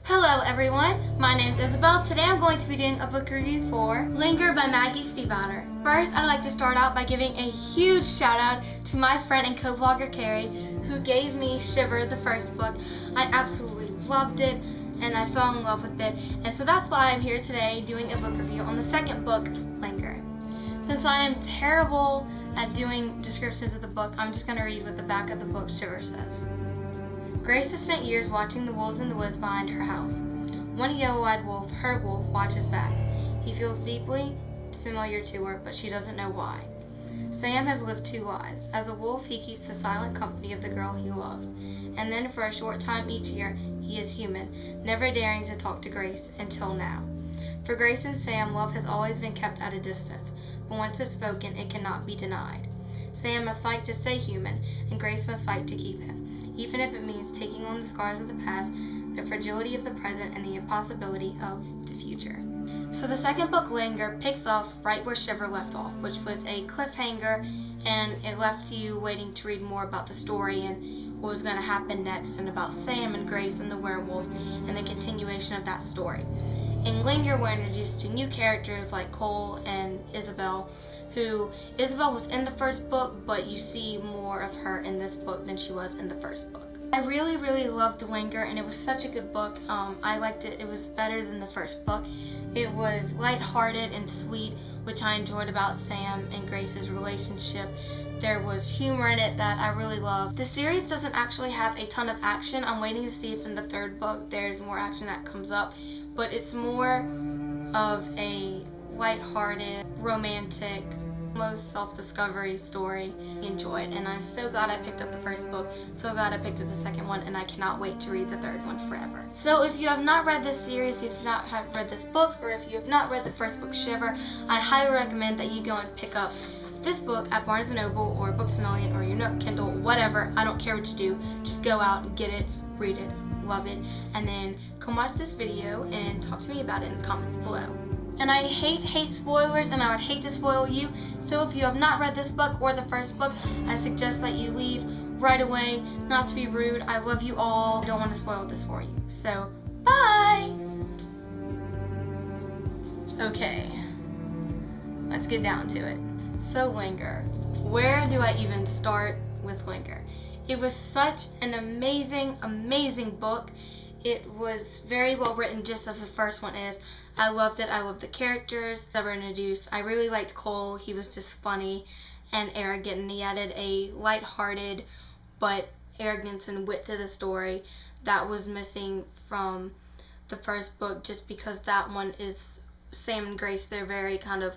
Hello everyone, my name is Isabel. Today I'm going to be doing a book review for Linger by Maggie Stiefvater. First, I'd like to start out by giving a huge shout out to my friend and co-blogger Carrie, who gave me Shiver, the first book. I absolutely loved it and I fell in love with it, and so that's why I'm here today doing a book review on the second book, Linger. Since I am terrible at doing descriptions of the book, I'm just going to read what the back of the book Shiver says. Grace has spent years watching the wolves in the woods behind her house. One yellow-eyed wolf, her wolf, watches back. He feels deeply familiar to her, but she doesn't know why. Sam has lived two lives. As a wolf, he keeps the silent company of the girl he loves. And then for a short time each year, he is human, never daring to talk to Grace, until now. For Grace and Sam, love has always been kept at a distance, but once it's spoken, it cannot be denied. Sam must fight to stay human, and Grace must fight to keep him, even if it means taking on the scars of the past, the fragility of the present, and the impossibility of the future. So the second book, Linger, picks off right where Shiver left off, which was a cliffhanger, and it left you waiting to read more about the story and what was going to happen next, and about Sam and Grace and the werewolves, and the continuation of that story. In Linger, we're introduced to new characters like Cole and Isabel, who Isabel was in the first book, but you see more of her in this book than she was in the first book. I really loved Linger, and it was such a good book. I liked it. It was better than the first book. It was lighthearted and sweet, which I enjoyed about Sam and Grace's relationship. There was humor in it that I really loved. The series doesn't actually have a ton of action. I'm waiting to see if in the third book there's more action that comes up, but it's more of a lighthearted, romantic, most self-discovery story. I enjoyed, and I'm so glad I picked up the first book, so glad I picked up the second one, and I cannot wait to read the third one forever. So if you have not read this series, if you have read this book, or if you have not read the first book, Shiver, I highly recommend that you go and pick up this book at Barnes & Noble or Books A Million or your Nook, Kindle, whatever. I don't care what you do. Just go out and get it, read it, love it, and then come watch this video and talk to me about it in the comments below. And I hate spoilers, and I would hate to spoil you, so if you have not read this book or the first book, I suggest that you leave right away, not to be rude. I love you all. I don't want to spoil this for you. So, bye! Okay, let's get down to it. So Linger, where do I even start with Linger? It was such an amazing book. It was very well written, just as the first one is. I loved it. I loved the characters that were introduced. I really liked Cole. He was just funny and arrogant, and he added a lighthearted but arrogance and wit to the story that was missing from the first book, just because that one is Sam and Grace. They're very kind of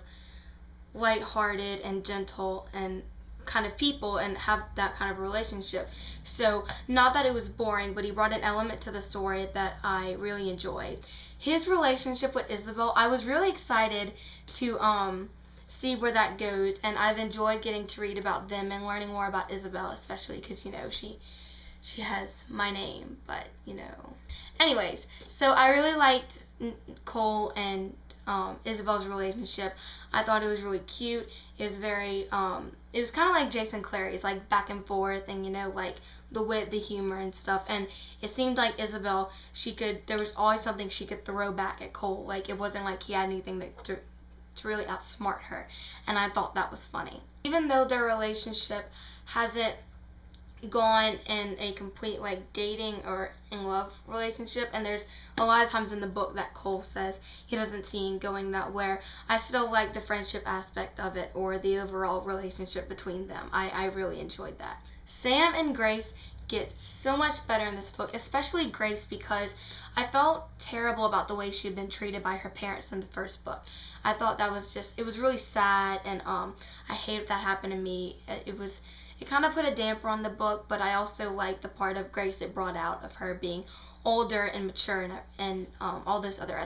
lighthearted and gentle and kind of people and have that kind of relationship. So not that it was boring, but he brought an element to the story that I really enjoyed. His relationship with Isabel, I was really excited to see where that goes, and I've enjoyed getting to read about them and learning more about Isabel, especially because, you know, she has my name, but, you know. Anyways, so I really liked Cole and Isabel's relationship. I thought it was really cute. It was very, it was kind of like Jason Clary's, like back and forth, and, you know, like the wit, the humor and stuff. And it seemed like Isabel, there was always something she could throw back at Cole. Like, it wasn't like he had anything to really outsmart her. And I thought that was funny. Even though their relationship hasn't gone in a complete like dating or in love relationship, and there's a lot of times in the book that Cole says he doesn't see going that way, I still like the friendship aspect of it, or the overall relationship between them. I really enjoyed that. Sam and Grace get so much better in this book, especially Grace, because I felt terrible about the way she had been treated by her parents in the first book. I thought that was it was really sad, and I hate if that happened to me. It kind of put a damper on the book, but I also liked the part of Grace it brought out of her being older and mature and all those other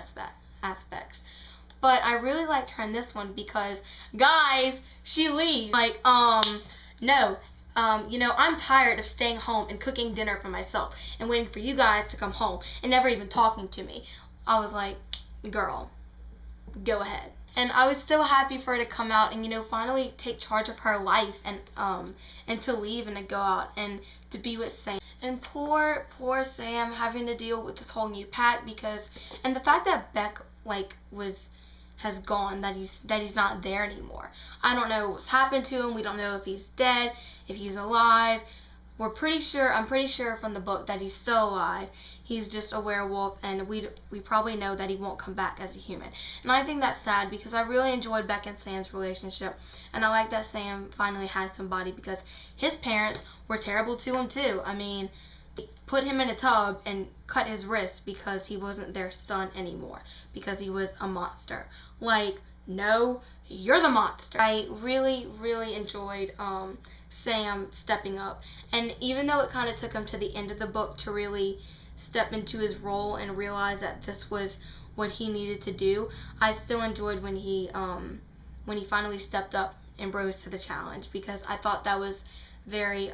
aspects. But I really liked her in this one because, guys, she leaves. Like, no, you know, I'm tired of staying home and cooking dinner for myself and waiting for you guys to come home and never even talking to me. I was like, girl, go ahead. And I was so happy for her to come out and, you know, finally take charge of her life and to leave and to go out and to be with Sam. And poor Sam having to deal with this whole new pack and the fact that Beck has gone, that he's not there anymore. I don't know what's happened to him. We don't know if he's dead, if he's alive. I'm pretty sure from the book that he's still alive. He's just a werewolf, and we probably know that he won't come back as a human. And I think that's sad because I really enjoyed Beck and Sam's relationship, and I like that Sam finally had somebody because his parents were terrible to him too. I mean, put him in a tub and cut his wrist because he wasn't their son anymore, because he was a monster. Like, no, you're the monster. I really enjoyed Sam stepping up, and even though it kind of took him to the end of the book to really step into his role and realize that this was what he needed to do, I still enjoyed when he finally stepped up and rose to the challenge, because I thought that was very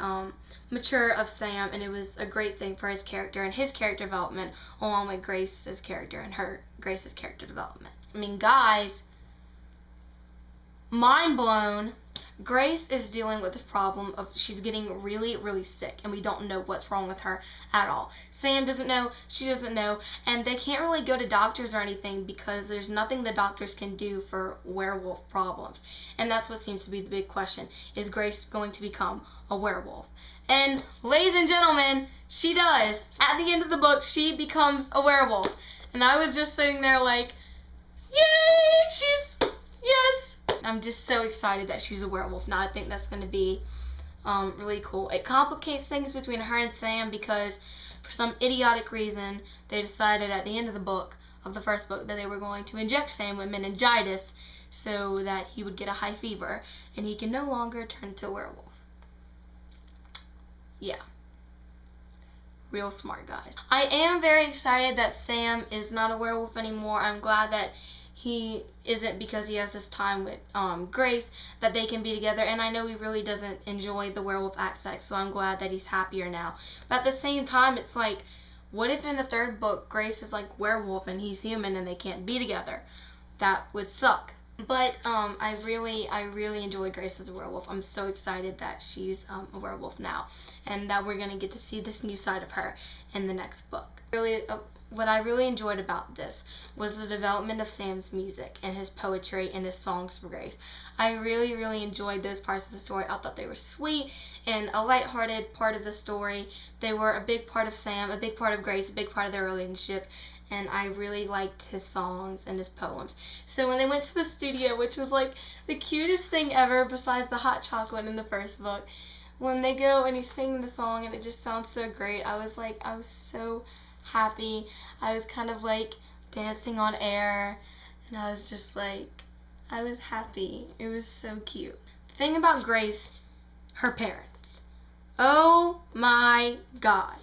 mature of Sam, and it was a great thing for his character and his character development, along with Grace's character and Grace's character development. I mean, guys, mind blown. Grace is dealing with the problem of she's getting really sick, and we don't know what's wrong with her at all. Sam doesn't know, she doesn't know, and they can't really go to doctors or anything because there's nothing the doctors can do for werewolf problems. And that's what seems to be the big question. Is Grace going to become a werewolf? And ladies and gentlemen, she does. At the end of the book, she becomes a werewolf. And I was just sitting there like, yay, yes. I'm just so excited that she's a werewolf now. I think that's going to be really cool. It complicates things between her and Sam because for some idiotic reason they decided at the end of the first book, that they were going to inject Sam with meningitis so that he would get a high fever and he can no longer turn into a werewolf. Yeah. Real smart, guys. I am very excited that Sam is not a werewolf anymore. I'm glad that he isn't, because he has this time with Grace that they can be together, and I know he really doesn't enjoy the werewolf aspect, so I'm glad that he's happier now. But at the same time, it's like, what if in the third book Grace is like werewolf and he's human and they can't be together? That would suck. But I really enjoy Grace as a werewolf. I'm so excited that she's a werewolf now, and that we're gonna get to see this new side of her in the next book. What I really enjoyed about this was the development of Sam's music and his poetry and his songs for Grace. I really enjoyed those parts of the story. I thought they were sweet and a lighthearted part of the story. They were a big part of Sam, a big part of Grace, a big part of their relationship, and I really liked his songs and his poems. So when they went to the studio, which was like the cutest thing ever besides the hot chocolate in the first book, when they go and he's singing the song and it just sounds so great, I was so happy. I was kind of like dancing on air, and I was just like, I was happy. It was so cute. The thing about Grace, her parents, oh my god,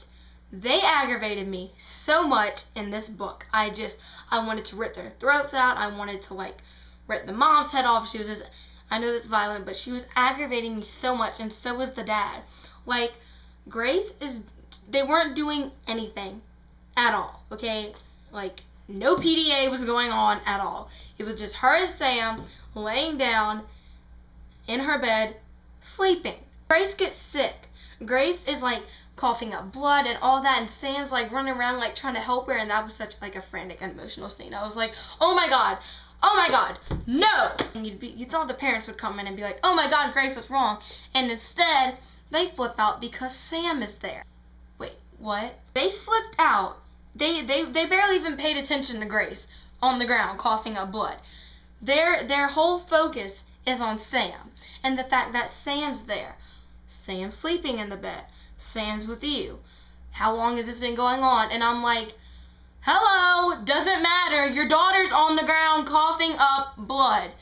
they aggravated me so much in this book. I wanted to rip their throats out. I wanted to like rip the mom's head off. She was just, I know that's violent, but she was aggravating me so much, and so was the dad. Like, they weren't doing anything at all, okay? Like, no PDA was going on at all. It was just her and Sam laying down in her bed, sleeping. Grace gets sick. Grace is like coughing up blood and all that, and Sam's like running around like trying to help her, and that was such like a frantic and emotional scene. I was like, oh my god, no! And you thought the parents would come in and be like, oh my god, Grace, what's wrong? And instead, they flip out because Sam is there. Wait, what? They flipped out. They barely even paid attention to Grace on the ground coughing up blood. Their whole focus is on Sam and the fact that Sam's there. Sam's sleeping in the bed. Sam's with you. How long has this been going on? And I'm like, hello, doesn't matter. Your daughter's on the ground coughing up blood.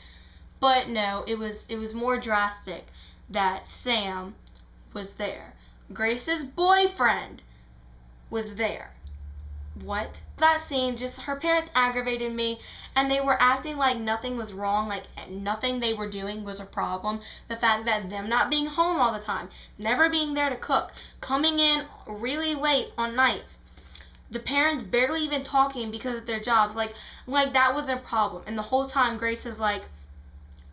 But no, it was more drastic that Sam was there. Grace's boyfriend was there. What? That scene, just her parents aggravated me, and they were acting like nothing was wrong, like nothing they were doing was a problem. The fact that them not being home all the time, never being there to cook, coming in really late on nights, the parents barely even talking because of their jobs, like that wasn't a problem. And the whole time Grace is like,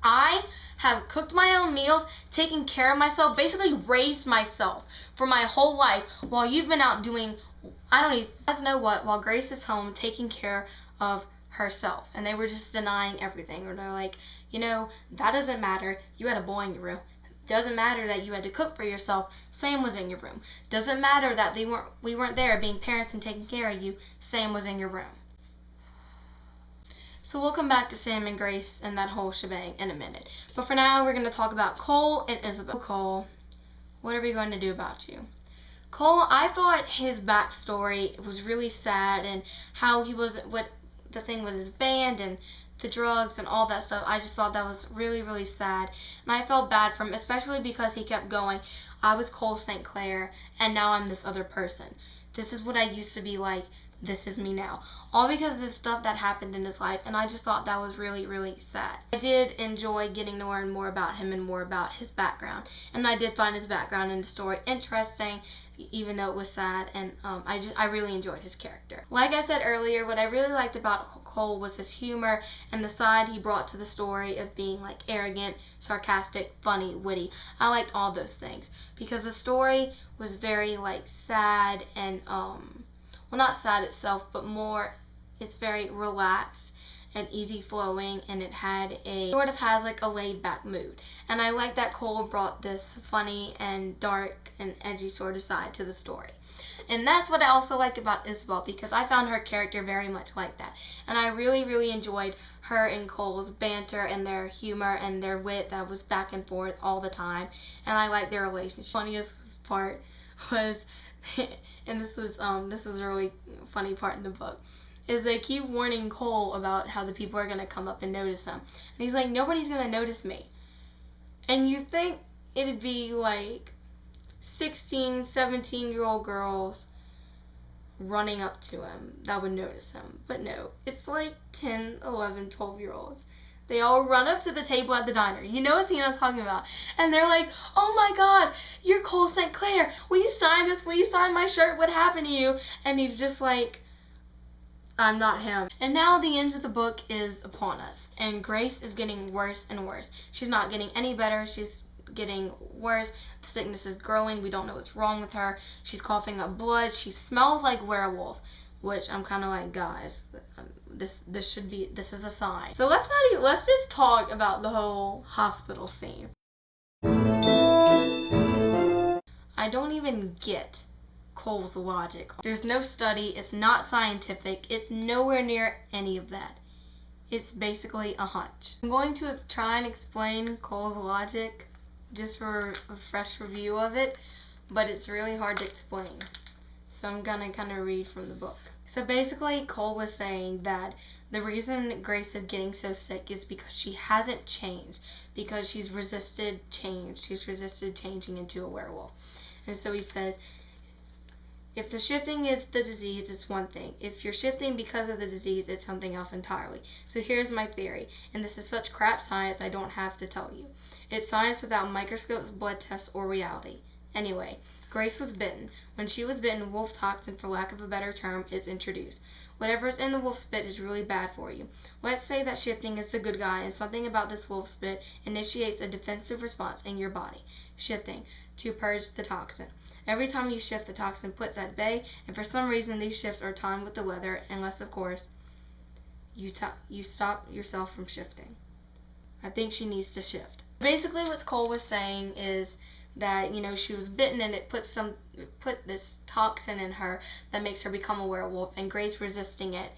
I have cooked my own meals, taken care of myself, basically raised myself for my whole life while you've been out doing, I don't even, you guys know what, while Grace is home taking care of herself. And they were just denying everything. Or they're like, you know, that doesn't matter. You had a boy in your room. Doesn't matter that you had to cook for yourself. Sam was in your room. Doesn't matter that we weren't there being parents and taking care of you. Sam was in your room. So we'll come back to Sam and Grace and that whole shebang in a minute. But for now, we're going to talk about Cole and Isabel. Cole, what are we going to do about you? Cole, I thought his backstory was really sad, and how he was, what the thing with his band and the drugs and all that stuff. I just thought that was really, really sad. And I felt bad for him, especially because he kept going, I was Cole St. Clair, and now I'm this other person. This is what I used to be like. This is me now. All because of the stuff that happened in his life, and I just thought that was really, really sad. I did enjoy getting to learn more about him and more about his background, and I did find his background in the story interesting, even though it was sad, and I really enjoyed his character. Like I said earlier, what I really liked about Cole was his humor and the side he brought to the story of being like arrogant, sarcastic, funny, witty. I liked all those things because the story was very like sad and well, not sad itself, but more, it's very relaxed and easy flowing, and it had a sort of has like a laid back mood. And I like that Cole brought this funny and dark and edgy sort of side to the story. And that's what I also liked about Isabel, because I found her character very much like that. And I really, really enjoyed her and Cole's banter and their humor and their wit that was back and forth all the time. And I liked their relationship. The funniest part was and this is a really funny part in the book, is they keep warning Cole about how the people are going to come up and notice him. And he's like, nobody's going to notice me. And you think it'd be like 16, 17-year-old girls running up to him that would notice him. But no, it's like 10, 11, 12-year-olds. They all run up to the table at the diner. You know what scene I'm talking about. And they're like, oh my God, you're Cole St. Clair. Will you sign this? Will you sign my shirt? What happened to you? And he's just like, I'm not him. And now the end of the book is upon us. And Grace is getting worse and worse. She's not getting any better. She's getting worse. The sickness is growing. We don't know what's wrong with her. She's coughing up blood. She smells like werewolf. Which I'm kind of like, guys, this is a sign. So let's just talk about the whole hospital scene. I don't even get Cole's logic. There's no study, it's not scientific, it's nowhere near any of that. It's basically a hunch. I'm going to try and explain Cole's logic just for a fresh review of it, but it's really hard to explain. So I'm gonna kind of read from the book. So basically, Cole was saying that the reason Grace is getting so sick is because she hasn't changed, because she's resisted change. She's resisted changing into a werewolf. And so he says, if the shifting is the disease, it's one thing. If you're shifting because of the disease, it's something else entirely. So here's my theory, and this is such crap science I don't have to tell you. It's science without microscopes, blood tests, or reality. Anyway, Grace was bitten. When she was bitten, wolf toxin, for lack of a better term, is introduced. Whatever is in the wolf spit is really bad for you. Let's say that shifting is the good guy, and something about this wolf spit initiates a defensive response in your body. Shifting, to purge the toxin. Every time you shift, the toxin puts at bay, and for some reason these shifts are timed with the weather, unless, of course, you stop yourself from shifting. I think she needs to shift. Basically, what Cole was saying is that, you know, she was bitten and it put this toxin in her that makes her become a werewolf, and Grace resisting it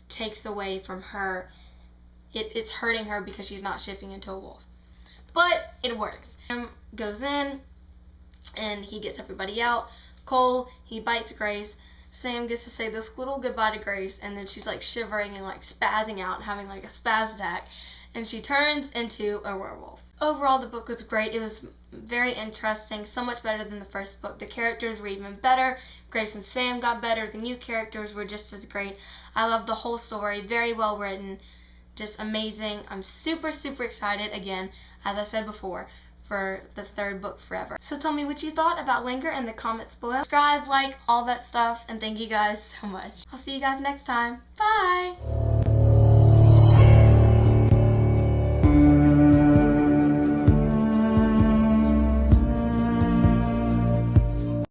takes away from her. It's hurting her because she's not shifting into a wolf. But it works. Sam goes in and he gets everybody out. Cole, he bites Grace. Sam gets to say this little goodbye to Grace, and then she's like shivering and like spazzing out and having like a spaz attack, and she turns into a werewolf. Overall, the book was great. It was very interesting, so much better than the first book. The characters were even better. Grace and Sam got better. The new characters were just as great. I love the whole story. Very well written. Just amazing. I'm super, super excited, again, as I said before, for the third book forever. So tell me what you thought about Linger in the comments below. Subscribe, like, all that stuff, and thank you guys so much. I'll see you guys next time. Bye!